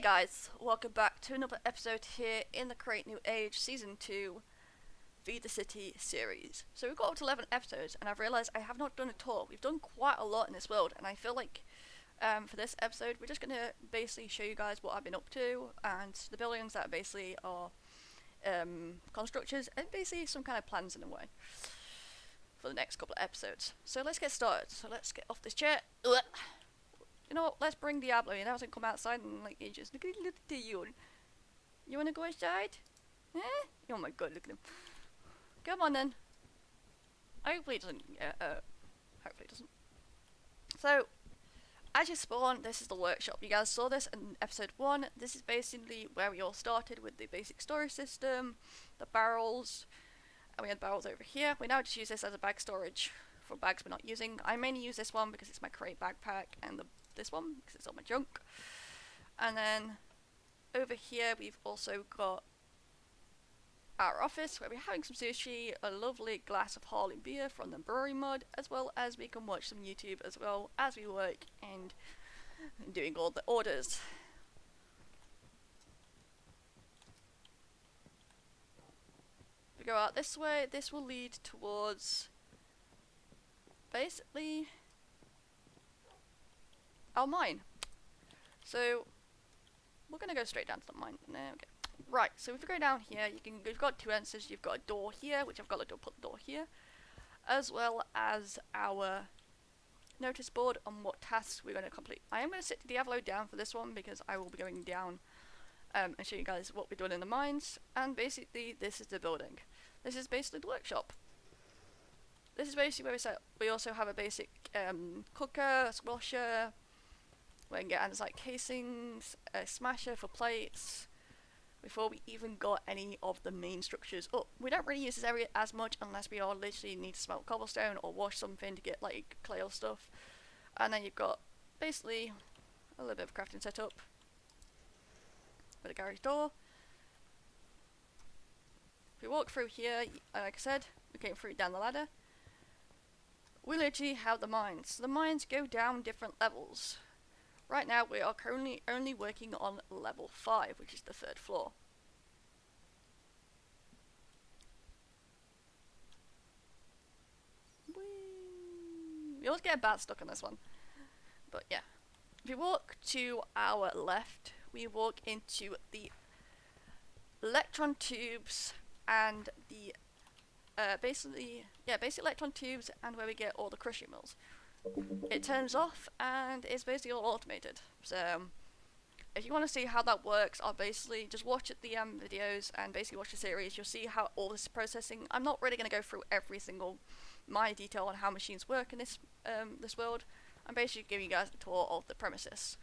guys, welcome back to another episode here in the Create New Age Season 2 Feed the City series. So we've got up to 11 episodes and I've realised I have not done a tour. We've done quite a lot in this world and I feel like for this episode we're just going to basically show you guys what I've been up to and the buildings that basically are constructors and basically some kind of plans in a way for the next couple of episodes. So let's get started. So let's get off this chair. Ugh. You know what, let's bring Diablo in. He hasn't come outside in like ages. Look at you. You wanna go outside? Eh? Oh my god, look at him. Come on then. Hopefully it doesn't. Hopefully it doesn't. So, as you spawn, this is the workshop. You guys saw this in episode 1. This is basically where we all started with the basic storage system, the barrels, and we had barrels over here. We now just use this as a bag storage for bags we're not using. I mainly use this one because it's my crate backpack, and this one because it's all my junk. And then over here we've also got our office where we're having some sushi, a lovely glass of Harley beer from the brewery mod, as well as we can watch some YouTube as well as we work and doing all the orders. If we go out this way, this will lead towards basically our mine. So we're gonna go straight down to the mine. No, okay. Right, so if we go down here, you've got two entrances. You've got a door here, which I've got to put the door here, as well as our notice board on what tasks we're going to complete. I am going to sit Diablo down for this one because I will be going down and show you guys what we're doing in the mines. And basically, this is the building. This is basically the workshop. This is basically where we set. We also have a basic cooker, a squasher. We can get andesite casings, a smasher for plates. Before we even got any of the main structures up. We don't really use this area as much unless we all literally need to smelt cobblestone or wash something to get like clay or stuff. And then you've got basically a little bit of crafting setup with a garage door. If we walk through here, like I said, we came through down the ladder. We literally have the mines. The mines go down different levels. Right now we are currently only working on level 5, which is the 3rd floor. Whee! We always get a bat stuck on this one. But yeah. If we walk to our left, we walk into the electron tubes and the basic electron tubes and where we get all the crushing mills. It turns off and it's basically all automated. So if you want to see how that works, I'll basically just watch the videos and basically watch the series. You'll see how all this is processing. I'm not really going to go through every single minor detail on how machines work in this world. I'm basically giving you guys a tour of the premises.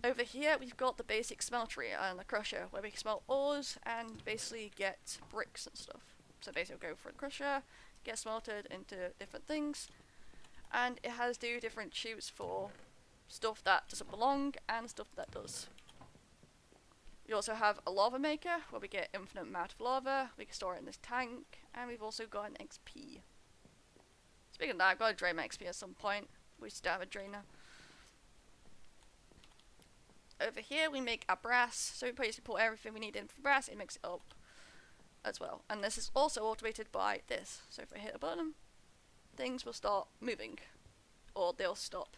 Over here we've got the basic smeltery and the crusher where we can smelt ores and basically get bricks and stuff. So basically we'll go for a crusher, get smelted into different things. And it has two different chutes for stuff that doesn't belong and stuff that does. We also have a lava maker where we get infinite amount of lava. We can store it in this tank, and we've also got an XP. Speaking of that, I've got to drain my XP at some point. We still have a drainer. Over here we make our brass, so we basically put everything we need in for brass, it makes it up as well. And this is also automated by this. So if I hit a button, things will start moving, or they'll stop.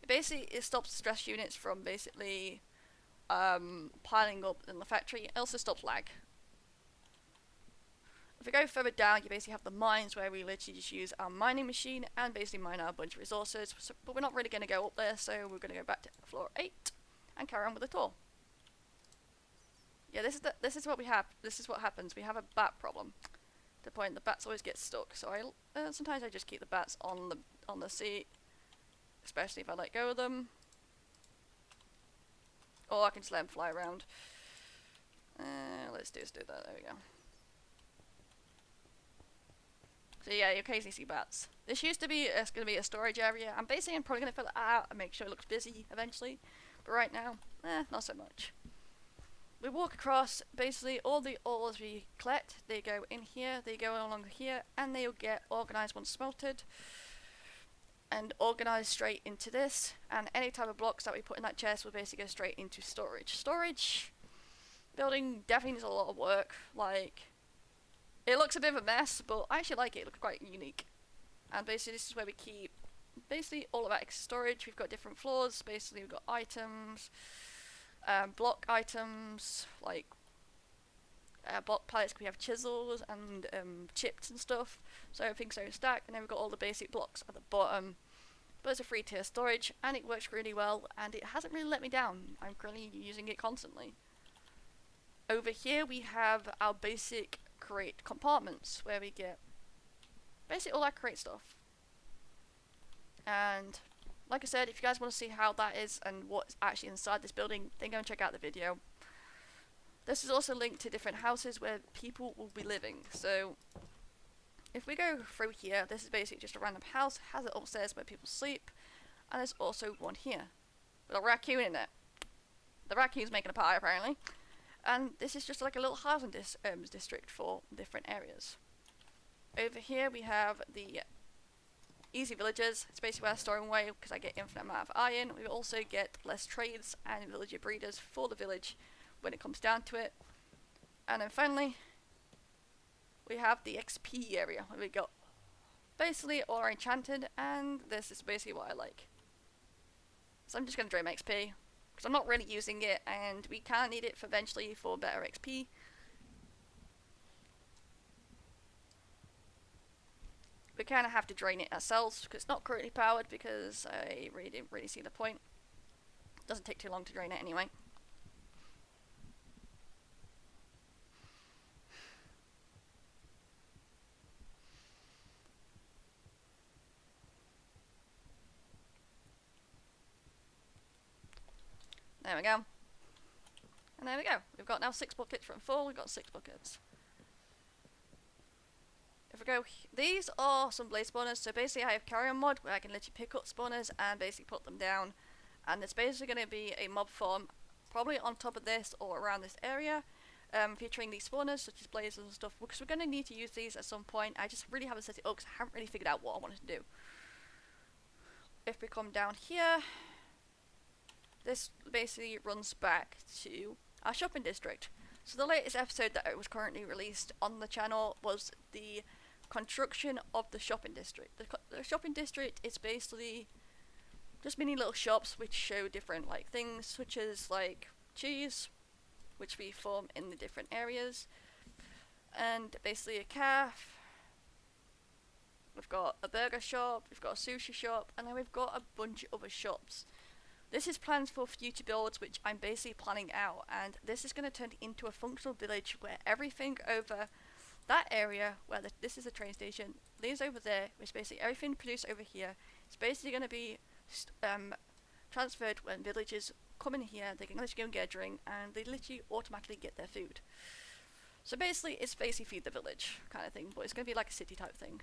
It stops stress units from basically piling up in the factory. It also stops lag. If we go further down, you basically have the mines where we literally just use our mining machine and basically mine out a bunch of resources. So, but we're not really going to go up there, so we're going to go back to floor 8 and carry on with the tour. Yeah, this is what we have. This is what happens. We have a bat problem. The point the bats always get stuck, so sometimes I just keep the bats on the seat, especially if I let go of them, or I can just let them fly around. Let's do that. There we go. So yeah, you occasionally see bats. This used to be going to be a storage area. I'm probably going to fill it out and make sure it looks busy eventually, but right now, not so much. We walk across basically all the ores we collect. They go in here, they go along here, and they'll get organised once smelted. and organize straight into this, and any type of blocks that we put in that chest will basically go straight into storage. Storage building definitely needs a lot of work. Like, it looks a bit of a mess, but I actually like it. It looks quite unique. And basically this is where we keep basically all of our extra storage. We've got different floors. Basically we've got items, block items, like block pallets. We have chisels and chips and stuff, so everything's so stacked. And then we've got all the basic blocks at the bottom. But it's a free tier storage, and it works really well, and it hasn't really let me down. I'm currently using it constantly. Over here we have our basic crate compartments, where we get basically all our crate stuff. And like I said, if you guys want to see how that is and what's actually inside this building, then go and check out the video. This is also linked to different houses where people will be living. So if we go through here, this is basically just a random house, has it upstairs where people sleep, and there's also one here with a raccoon in it. The raccoon's making a pie apparently. And this is just like a little housing district for different areas. Over here we have the easy villagers. It's basically where I store away because I get infinite amount of iron. We also get less trades and villager breeders for the village when it comes down to it. And then finally we have the XP area where we got basically all our enchanted, and this is basically what I like. So I'm just going to drain my XP because I'm not really using it, and we can need it for eventually for better XP. We kind of have to drain it ourselves because it's not currently powered, because I really didn't really see the point. Doesn't take too long to drain it anyway. There we go. And there we go. We've got now 6 buckets from 4. We've got 6 buckets. If we go, these are some blaze spawners. So basically I have carrion mod where I can literally pick up spawners and basically put them down. And it's basically going to be a mob farm probably on top of this or around this area, featuring these spawners such as blazes and stuff, because we're going to need to use these at some point. I just really haven't set it up because I haven't really figured out what I wanted to do. If we come down here, this basically runs back to our shopping district. So the latest episode that was currently released on the channel was the construction of the shopping district. The shopping district is basically just mini little shops which show different like things, such as like cheese, which we form in the different areas, and basically a cafe. We've got a burger shop, we've got a sushi shop, and then we've got a bunch of other shops. This is plans for future builds, which I'm basically planning out, and this is going to turn into a functional village where everything over that area, where this is a train station, leaves over there, which basically everything produced over here is basically going to be transferred when villagers come in here. They can literally go and get a drink, and they literally automatically get their food. So basically, it's basically feed the village kind of thing, but it's going to be like a city type thing.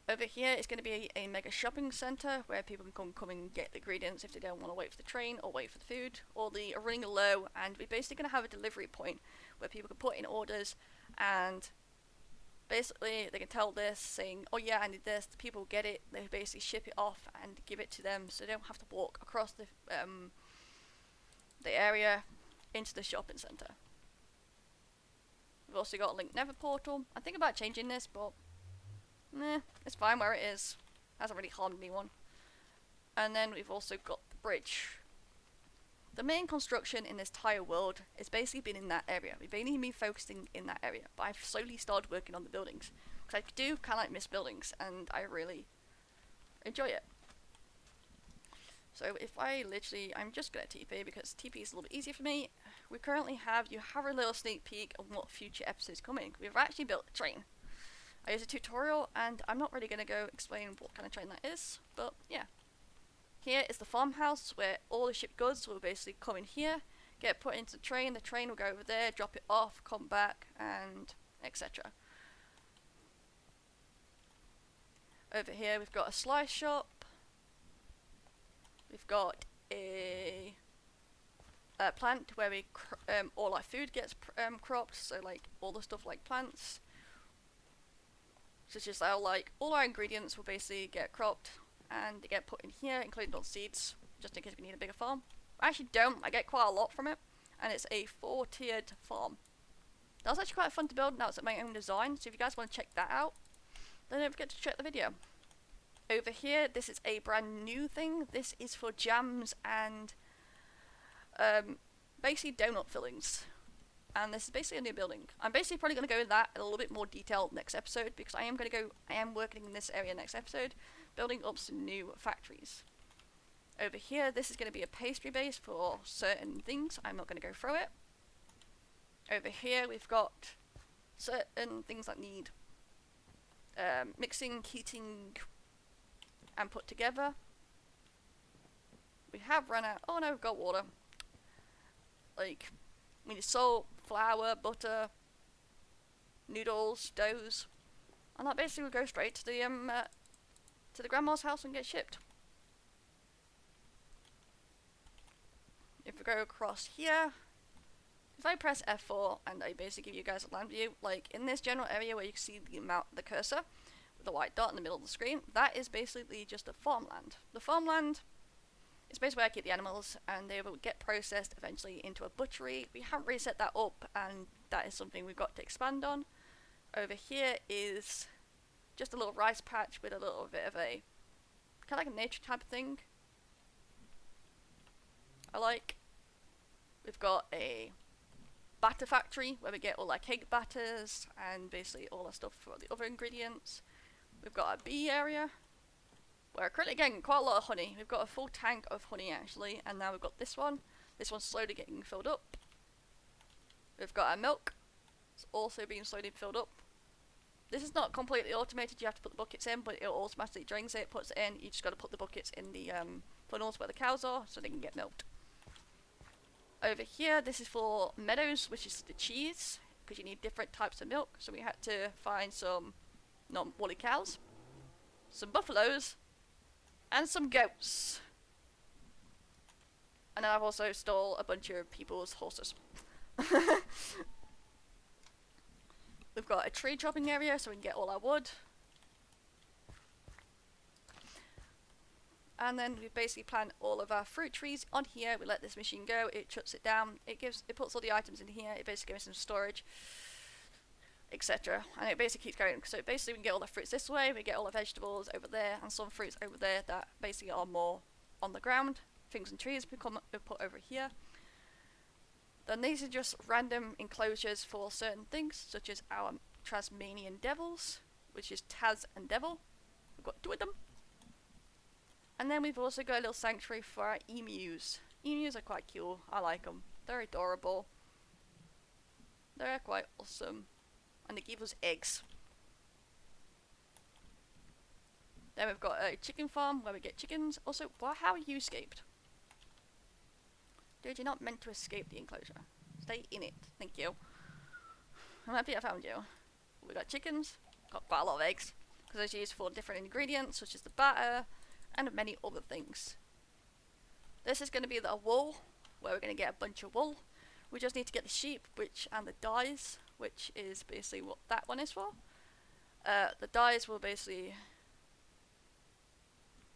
Over here is going to be a mega shopping centre where people can come and get the ingredients if they don't want to wait for the train or wait for the food, or they are running low, and we're basically going to have a delivery point where people can put in orders, and basically they can tell this saying, oh yeah, I need this, the people get it, they basically ship it off and give it to them so they don't have to walk across the area into the shopping centre. We've also got a linked nether portal. I think about changing this, but nah, it's fine where it is. Hasn't really harmed anyone. And then we've also got the bridge. The main construction in this entire world has basically been in that area. We've mainly been focusing in that area, but I've slowly started working on the buildings. Because I do kind of like miss buildings, and I really enjoy it. So if I literally, I'm just going to TP because TP is a little bit easier for me. We currently have, you have a little sneak peek on what future episodes coming. We've actually built a train. I use a tutorial, and I'm not really going to go explain what kind of train that is, but yeah. Here is the farmhouse where all the shipped goods will basically come in here, get put into the train will go over there, drop it off, come back, and etc. Over here we've got a slice shop, we've got a plant where we all our food gets cropped, so like all the stuff like plants. So it's just how, like, all our ingredients will basically get cropped and they get put in here, including all seeds, just in case we need a bigger farm. I actually don't. I get quite a lot from it, and it's a 4-tiered farm. That was actually quite fun to build, and that was at my own design, so if you guys want to check that out, then don't forget to check the video. Over here, this is a brand new thing. This is for jams and basically donut fillings. And this is basically a new building. I'm basically probably going to go into that in a little bit more detail next episode, because I am working in this area next episode, building up some new factories. Over here, this is going to be a pastry base for certain things. I'm not going to go through it. Over here, we've got certain things that need mixing, heating, and put together. We have run out. Oh no, we've got water. Like, we need salt, flour, butter, noodles, doughs, and that basically will go straight to the grandma's house and get shipped. If we go across here, if I press F4 and I basically give you guys a land view, like in this general area where you can see the cursor with the white dot in the middle of the screen, that is basically just a farmland. The farmland is basically where I keep the animals, and they will get processed eventually into a butchery. We haven't really set that up, and that is something we've got to expand on. Over here is just a little rice patch with a little bit of a kind of like a nature type of thing. We've got a batter factory where we get all our cake batters and basically all our stuff for the other ingredients. We've got our bee area. We're currently getting quite a lot of honey. We've got a full tank of honey actually, and now we've got this one. This one's slowly getting filled up. We've got our milk. It's also being slowly filled up. This is not completely automated. You have to put the buckets in, but it automatically drains it, puts it in. You just got to put the buckets in the funnels where the cows are so they can get milked. Over here, this is for meadows, which is the cheese, because you need different types of milk. So we had to find some non-woolly cows, some buffaloes, and some goats. And then I've also stole a bunch of people's horses. We've got a tree chopping area so we can get all our wood. And then we basically plant all of our fruit trees on here. We let this machine go, it shuts it down, it puts all the items in here, it basically gives some storage, etc. And it basically keeps going. So basically we can get all the fruits this way, we get all the vegetables over there, and some fruits over there that basically are more on the ground. Things and trees we put over here. Then these are just random enclosures for certain things, such as our Tasmanian devils, which is Taz and Devil. We've got 2 of them. And then we've also got a little sanctuary for our emus. Emus are quite cute. I like them. They're adorable. They're quite awesome. And they give us eggs. Then we've got a chicken farm where we get chickens. Also, how are you escaped? Dude, you're not meant to escape the enclosure. Stay in it. Thank you. I'm happy I found you. We got chickens. Got quite a lot of eggs. Because those are used for different ingredients, such as the batter, and many other things. This is going to be the wool, where we're going to get a bunch of wool. We just need to get the sheep, and the dyes, which is basically what that one is for. The dyes will basically,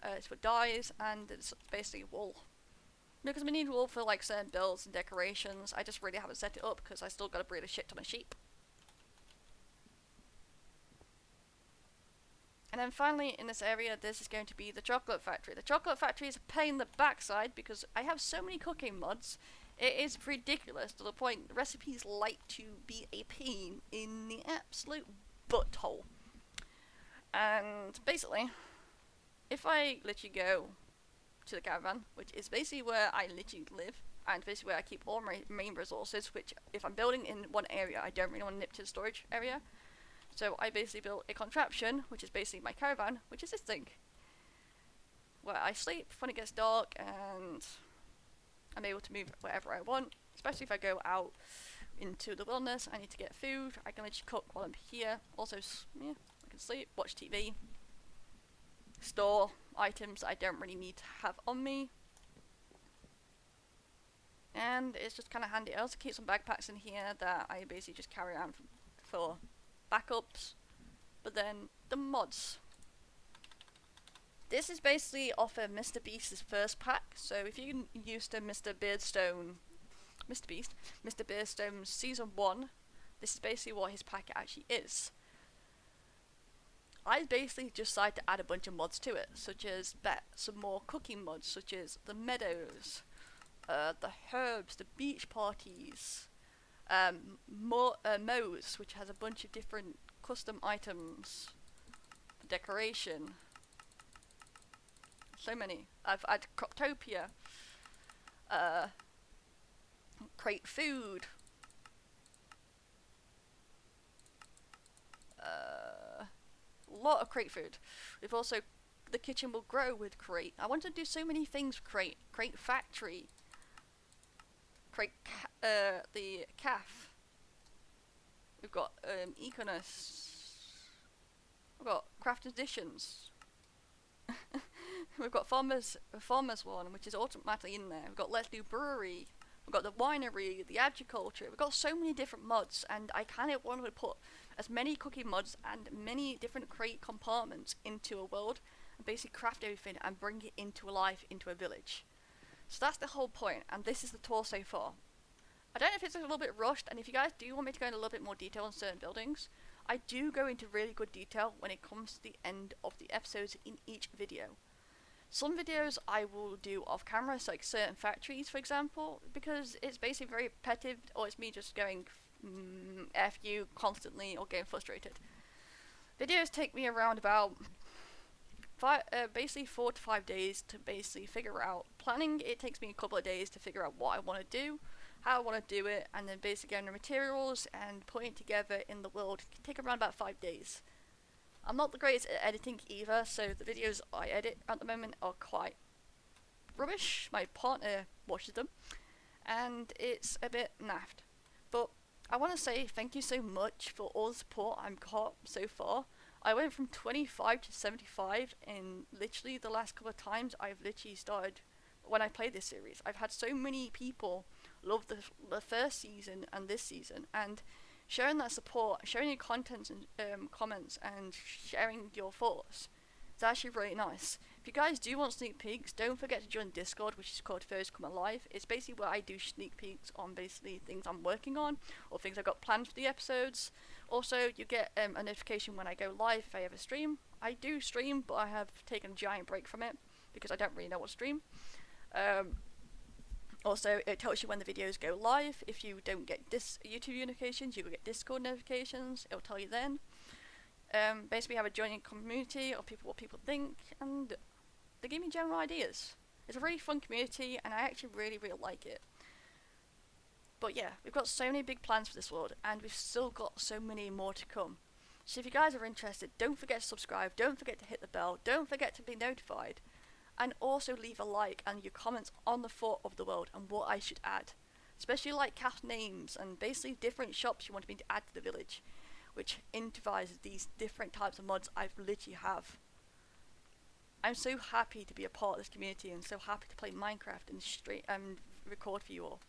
it's for dyes, and it's basically wool. Because we need wool for like certain builds and decorations. I just really haven't set it up because I still got to breed a shit ton of sheep. And then finally, in this area, this is going to be the chocolate factory. The chocolate factory is a pain in the backside because I have so many cooking mods. It is ridiculous to the point recipes like to be a pain in the absolute butthole. And basically, if I literally go to the caravan, which is basically where I literally live, and basically where I keep all my main resources, which if I'm building in one area, I don't really want to nip to the storage area. So I basically built a contraption, which is basically my caravan, which is this thing, where I sleep when it gets dark, and I'm able to move wherever I want. Especially if I go out into the wilderness, I need to get food. I can literally cook while I'm here. Also, yeah, I can sleep, watch TV, store items I don't really need to have on me. And it's just kind of handy. I also keep some backpacks in here that I basically just carry around for backups. But then the mods. This is basically off of Mr. Beast's first pack, so if you used to Mr. Beardstone's Season 1, this is basically what his pack actually is. I basically just decided to add a bunch of mods to it, such as some more cooking mods, such as the meadows, the herbs, the beach parties, more mows, which has a bunch of different custom items, decoration. So many. I've had Croptopia, crate food, a lot of crate food. We've also, the kitchen will grow with crate. I want to do so many things with crate factory, the calf. We've got Econos. We've got craft additions. We've got farmers one, which is automatically in there. We've got Let's Do Brewery. We've got the winery, the agriculture. We've got so many different mods, and I kind of wanted to put as many cooking mods and many different crate compartments into a world, and basically craft everything and bring it into life into a village. So that's the whole point, and this is the tour so far. I don't know if it's a little bit rushed, and if you guys do want me to go into a little bit more detail on certain buildings, I do go into really good detail when it comes to the end of the episodes in each video. Some videos I will do off camera, so like certain factories for example, because it's basically very repetitive, or it's me just going F you constantly or getting frustrated. Videos take me around about basically 4 to 5 days to basically figure out. Planning, it takes me a couple of days to figure out what I want to do, how I want to do it, and then basically getting the materials and putting it together in the world. It can take around about 5 days. I'm not the greatest at editing either, so the videos I edit at the moment are quite rubbish. My partner watches them, and it's a bit naffed. But I want to say thank you so much for all the support I've got so far. I went from 25 to 75 in literally the last couple of times I've literally started when I played this series. I've had so many people love the first season and this season, and sharing that support, sharing your content and comments, and sharing your thoughts. It's actually really nice. If you guys do want sneak peeks, don't forget to join Discord, which is called First Come Alive. It's basically where I do sneak peeks on basically things I'm working on, or things I've got planned for the episodes. Also, you get a notification when I go live if I ever stream. I do stream, but I have taken a giant break from it, because I don't really know what to stream. Also, it tells you when the videos go live. If you don't get YouTube notifications, you will get Discord notifications. It'll tell you then. Basically, we have a joining community of what people think, and they give me general ideas. It's a really fun community, and I actually really like it. But yeah, we've got so many big plans for this world, and we've still got so many more to come. So if you guys are interested, don't forget to subscribe, don't forget to hit the bell, don't forget to be notified. And also leave a like and your comments on the thought of the world and what I should add. Especially like cast names and basically different shops you want me to add to the village, which improvises these different types of mods I literally have. I'm so happy to be a part of this community and so happy to play Minecraft and record for you all.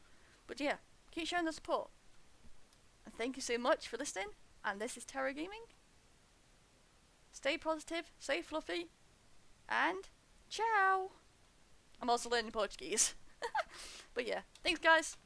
But yeah, keep showing the support. And thank you so much for listening, and this is Terra Gaming. Stay positive, stay fluffy, and ciao! I'm also learning Portuguese. But yeah, thanks guys.